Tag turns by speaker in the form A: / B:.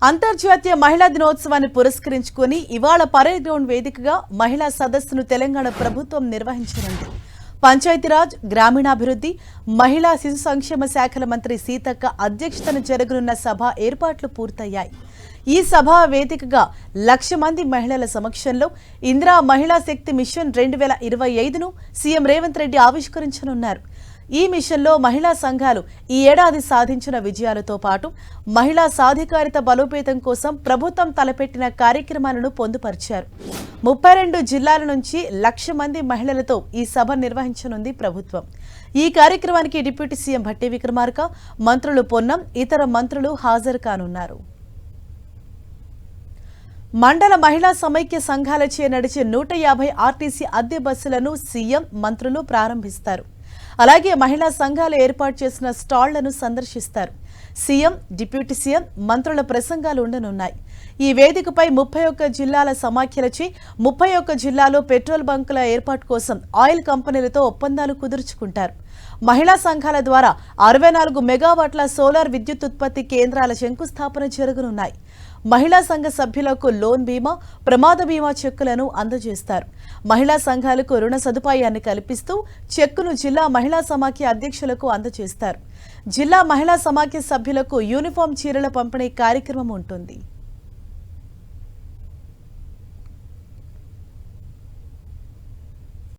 A: అంతర్జాతీయ మహిళా దినోత్సవాన్ని పురస్కరించుకొని ఇవాళ పరేడ్ గ్రౌండ్ వేదికగా మహిళా సదస్సును తెలంగాణ ప్రభుత్వం నిర్వహించనుంది. పంచాయతీరాజ్, గ్రామీణాభివృద్ధి, మహిళా శిశు సంక్షేమ శాఖల మంత్రి సీతక్క అధ్యక్షతన జరగనున్న సభ ఏర్పాట్లు పూర్తయ్యాయి. ఈ సభ వేదికగా 1,00,000 మంది మహిళల సమక్షంలో ఇందిరా మహిళా శక్తి మిషన్ 2025ను సీఎం రేవంత్ రెడ్డి ఆవిష్కరించనున్నారు. ఈ మిషన్లో మహిళా సంఘాలు ఈ ఏడాది సాధించిన విజయాలతో పాటు మహిళా సాధికారిత బలోపేతం కోసం ప్రభుత్వం తలపెట్టిన కార్యక్రమాలను పొందుపరిచారు. 32 జిల్లాల నుంచి 1,00,000 మంది మహిళలతో ఈ సభ నిర్వహించనుంది ప్రభుత్వం. ఈ కార్యక్రమానికి డిప్యూటీ సీఎం భట్టి విక్రమార్క, మంత్రులు పొన్నం, ఇతర మంత్రులు హాజరు కానున్నారు. మండల మహిళా సమైక్య సంఘాలచే నడిచే 150 ఆర్టీసీ అద్దె బస్సులను సీఎం, మంత్రులు ప్రారంభిస్తారు. అలాగే మహిళా సంఘాలు ఏర్పాటు చేసిన స్టాళ్లను సందర్శిస్తారు. సీఎం, డిప్యూటీ సీఎం, మంత్రుల ప్రసంగాలు ఉండనున్నాయి. ఈ వేదికపై 31 జిల్లాల సమాఖ్యలచే 31 జిల్లాలో పెట్రోల్ బంకుల ఏర్పాటు కోసం ఆయిల్ కంపెనీలతో ఒప్పందాలు కుదుర్చుకుంటారు. మహిళా సంఘాల ద్వారా 64 మెగావాట్ల సోలార్ విద్యుత్ ఉత్పత్తి కేంద్రాల శంకుస్థాపన జరగనున్నాయి. మహిళా సంఘ సభ్యులకు లోన్ బీమా, ప్రమాద బీమా చెక్కులను అందజేస్తారు. మహిళా సంఘాలకు రుణ సదుపాయాన్ని కల్పిస్తూ చెక్కును జిల్లా మహిళా సమాఖ్య అధ్యక్షులకు అందజేస్తారు. జిల్లా మహిళా సమాఖ్య సభ్యులకు యూనిఫామ్ చీరల పంపిణీ కార్యక్రమం ఉంటుంది.